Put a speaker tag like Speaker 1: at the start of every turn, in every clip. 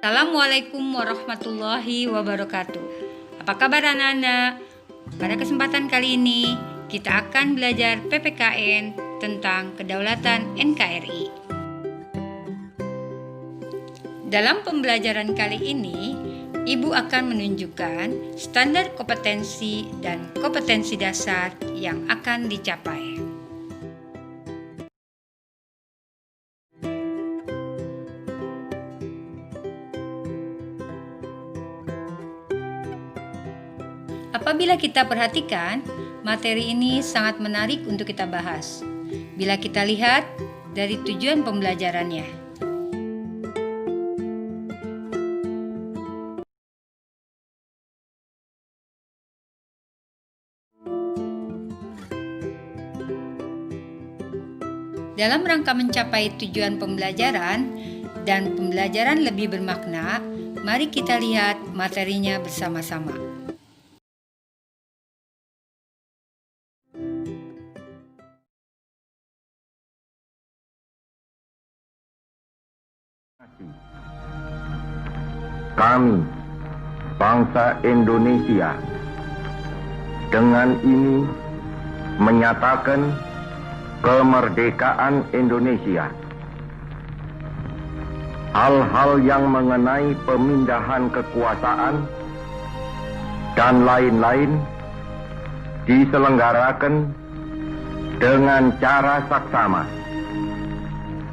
Speaker 1: Assalamualaikum warahmatullahi wabarakatuh. Apa kabar anak-anak? Pada kesempatan kali ini kita akan belajar PPKN tentang kedaulatan NKRI. Dalam pembelajaran kali ini, Ibu akan menunjukkan standar kompetensi dan kompetensi dasar yang akan dicapai. Apabila kita perhatikan, materi ini sangat menarik untuk kita bahas. Bila kita lihat dari tujuan pembelajarannya. Dalam rangka mencapai tujuan pembelajaran dan pembelajaran lebih bermakna, mari kita lihat materinya bersama-sama.
Speaker 2: Kami, bangsa Indonesia, dengan ini menyatakan kemerdekaan Indonesia. Hal-hal yang mengenai pemindahan kekuasaan dan lain-lain diselenggarakan dengan cara saksama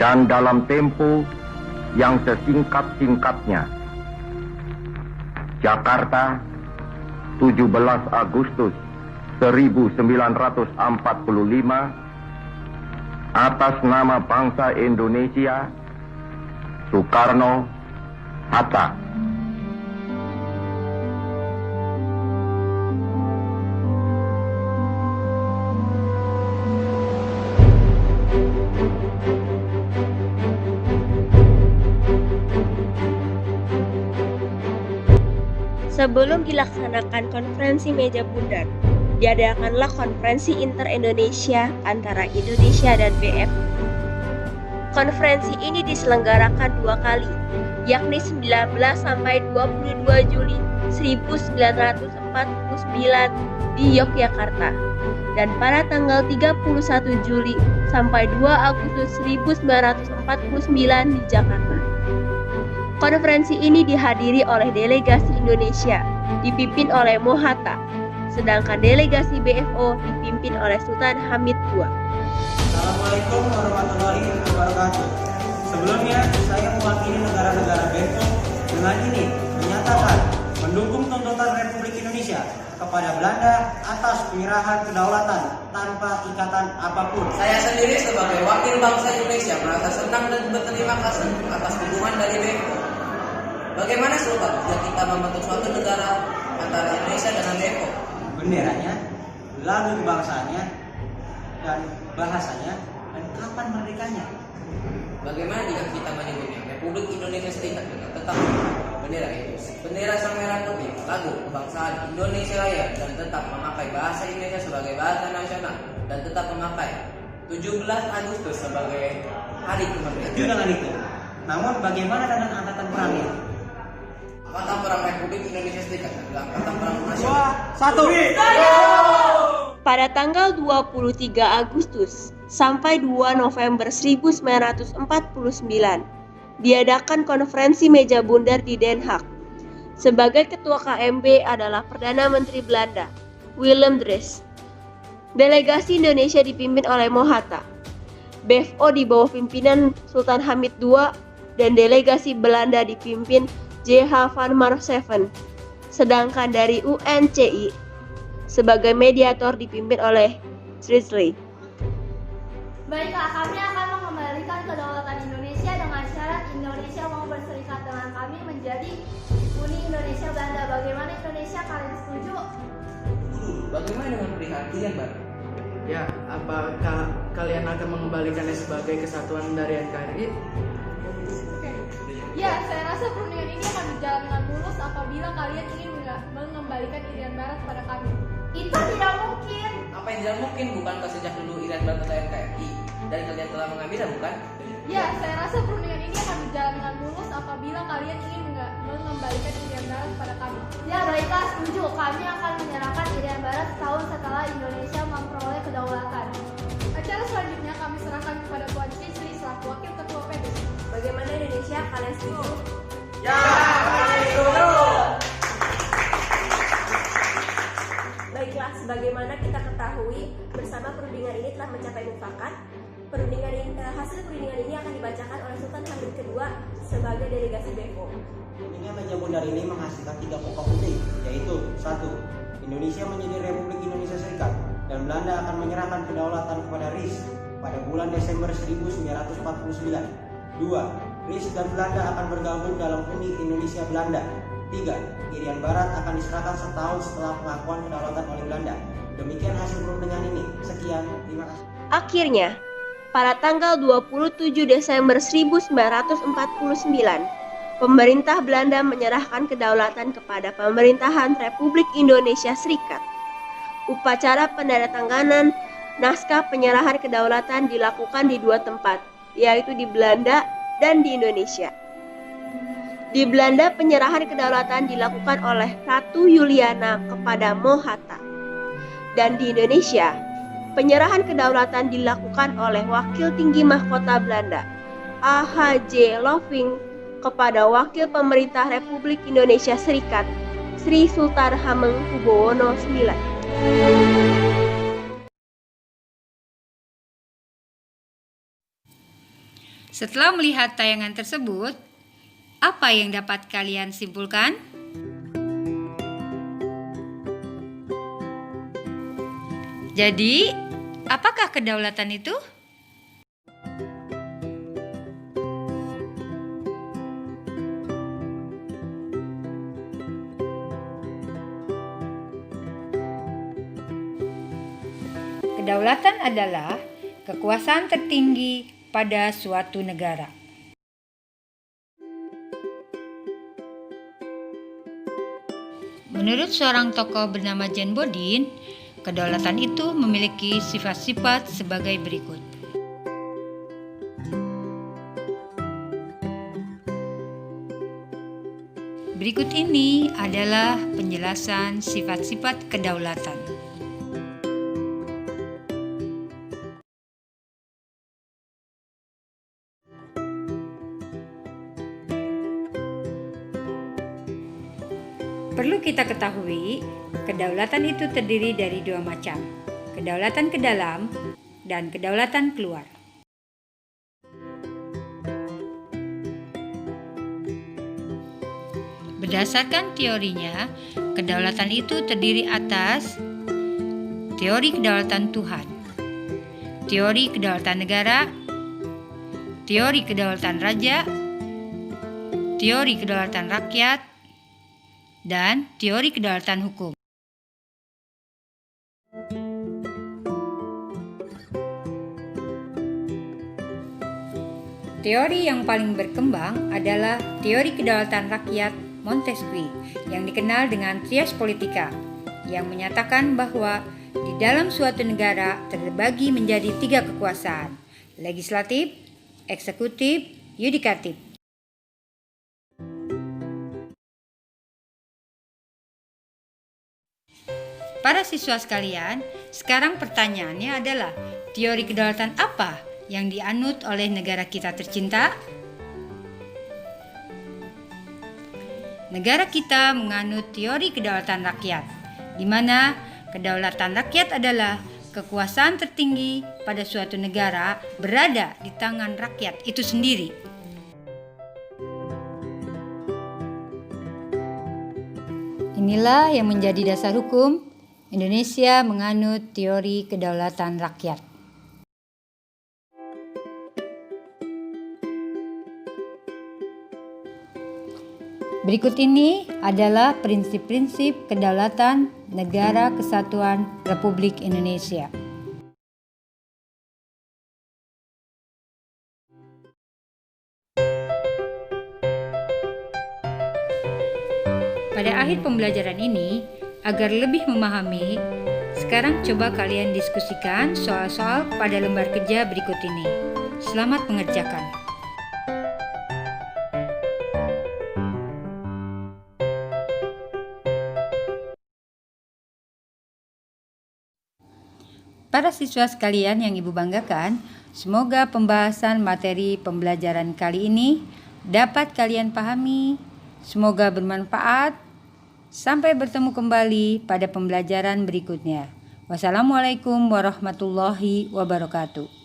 Speaker 2: dan dalam tempo yang sesingkat-singkatnya. Jakarta, 17 Agustus 1945, atas nama bangsa Indonesia, Soekarno-Hatta.
Speaker 3: Sebelum dilaksanakan konferensi meja bundar, diadakanlah konferensi inter-Indonesia antara Indonesia dan BF. Konferensi ini diselenggarakan 2 kali, yakni 19 sampai 22 Juli 1949 di Yogyakarta dan pada tanggal 31 Juli sampai 2 Agustus 1949 di Jakarta. Konferensi ini dihadiri oleh delegasi Indonesia, dipimpin oleh Mohatta, sedangkan delegasi BFO dipimpin oleh Sultan Hamid II.
Speaker 4: Assalamualaikum warahmatullahi wabarakatuh. Sebelumnya, saya mewakili negara-negara BFO dengan ini menyatakan mendukung tuntutan Republik Indonesia kepada Belanda atas penyerahan kedaulatan tanpa ikatan apapun.
Speaker 5: Saya sendiri sebagai wakil bangsa Indonesia merasa senang dan berterima kasih atas dukungan dari BFO. Bagaimana Sultan jika kita membentuk suatu negara antara Indonesia dengan BFO?
Speaker 4: Benderanya, lagu kebangsaannya, dan bahasanya, dan kapan merdekanya?
Speaker 5: Bagaimana jika kita menyebutnya Republik Indonesia Serikat dengan tetap bendera itu bendera sang merah putih, lagu kebangsaan Indonesia Raya, dan tetap memakai bahasa Indonesia sebagai bahasa nasional, dan tetap memakai 17 Agustus sebagai hari kemerdekaan.
Speaker 4: Setuju dengan itu. Namun bagaimana dengan angkatan perangnya?
Speaker 5: Angkatan Perang Republik Indonesia Serikat adalah angkatan perang nasional.
Speaker 4: Satu.
Speaker 3: Pada tanggal 23 Agustus sampai 2 November 1949, diadakan konferensi meja bundar di Den Haag. Sebagai ketua KMB adalah Perdana Menteri Belanda, Willem Drees. Delegasi Indonesia dipimpin oleh Mohatta. BFO di bawah pimpinan Sultan Hamid II dan delegasi Belanda dipimpin J.H. van Maarseveen. Sedangkan dari UNCI sebagai mediator dipimpin oleh Srisley.
Speaker 6: Baiklah, kami akan mengembalikan kedaulatan Indonesia dengan syarat Indonesia mau berserikat dengan kami menjadi Uni Indonesia Belanda. Bagaimana Indonesia, kalian setuju?
Speaker 5: Bagaimana dengan perihal pilihan baru?
Speaker 7: Ya, apakah kalian akan mengembalikannya sebagai kesatuan dari NKRI?
Speaker 6: Ya, saya rasa perundingan ini akan berjalan dengan mulus apabila kalian ingin mengembalikan Irian Barat pada kami. Itu tidak mungkin.
Speaker 5: Apa yang tidak mungkin? Bukankah sejak dulu Irian Barat adalah NKRI dan kalian telah mengambilnya, bukan?
Speaker 6: Ya, saya rasa perundingan ini akan berjalan dengan mulus apabila kalian ingin mengembalikan Irian Barat pada kami. Ya, baiklah, setuju. Kami akan menyerahkan Irian Barat setahun setelah Indonesia memperoleh kedaulatan. Acara selanjutnya kami serahkan kepada Tuan Sisli selaku Wakil Ketua PBB.
Speaker 3: Bagaimana Indonesia, kalian setuju? Baiklah, sebagaimana kita ketahui, bersama perundingan ini telah mencapai mufakat. Hasil perundingan ini akan dibacakan oleh Sultan Hamid II sebagai delegasi BFO.
Speaker 4: Perundingan meja bundar ini menghasilkan 3 pokok penting, yaitu 1. Indonesia menjadi Republik Indonesia Serikat dan Belanda akan menyerahkan kedaulatan kepada RIS pada bulan Desember 1949. 2. RIS dan Belanda akan bergabung dalam Uni Indonesia Belanda. 3. Irian Barat akan diserahkan setahun setelah pengakuan kedaulatan oleh Belanda. Demikian hasil perundingan ini. Sekian, terima kasih.
Speaker 3: Akhirnya, pada tanggal 27 Desember 1949, pemerintah Belanda menyerahkan kedaulatan kepada pemerintahan Republik Indonesia Serikat. Upacara penandatanganan naskah penyerahan kedaulatan dilakukan di 2 tempat, yaitu di Belanda dan di Indonesia. Di Belanda, penyerahan kedaulatan dilakukan oleh Ratu Juliana kepada Mohatta. Dan di Indonesia, penyerahan kedaulatan dilakukan oleh Wakil Tinggi Mahkota Belanda, A.H.J. Loving, kepada Wakil Pemerintah Republik Indonesia Serikat, Sri Sultan Hamengkubuwono IX.
Speaker 1: Setelah melihat tayangan tersebut, apa yang dapat kalian simpulkan? Jadi, apakah kedaulatan itu? Kedaulatan adalah kekuasaan tertinggi pada suatu negara. Menurut seorang tokoh bernama Jan Bodin, kedaulatan itu memiliki sifat-sifat sebagai berikut. Berikut ini adalah penjelasan sifat-sifat kedaulatan. Perlu kita ketahui, kedaulatan itu terdiri dari 2 macam, kedaulatan ke dalam dan kedaulatan keluar. Berdasarkan teorinya, kedaulatan itu terdiri atas teori kedaulatan Tuhan, teori kedaulatan negara, teori kedaulatan raja, teori kedaulatan rakyat, dan teori kedaulatan hukum. Teori yang paling berkembang adalah teori kedaulatan rakyat Montesquieu yang dikenal dengan trias politika, yang menyatakan bahwa di dalam suatu negara terbagi menjadi 3 kekuasaan: legislatif, eksekutif, yudikatif. Para siswa sekalian, sekarang pertanyaannya adalah, teori kedaulatan apa yang dianut oleh negara kita tercinta? Negara kita menganut teori kedaulatan rakyat, di mana kedaulatan rakyat adalah kekuasaan tertinggi pada suatu negara berada di tangan rakyat itu sendiri. Inilah yang menjadi dasar hukum Indonesia menganut teori kedaulatan rakyat. Berikut ini adalah prinsip-prinsip kedaulatan Negara Kesatuan Republik Indonesia. Pada akhir pembelajaran ini, agar lebih memahami, sekarang coba kalian diskusikan soal-soal pada lembar kerja berikut ini. Selamat mengerjakan. Para siswa sekalian yang Ibu banggakan, semoga pembahasan materi pembelajaran kali ini dapat kalian pahami. Semoga bermanfaat. Sampai bertemu kembali pada pembelajaran berikutnya. Wassalamualaikum warahmatullahi wabarakatuh.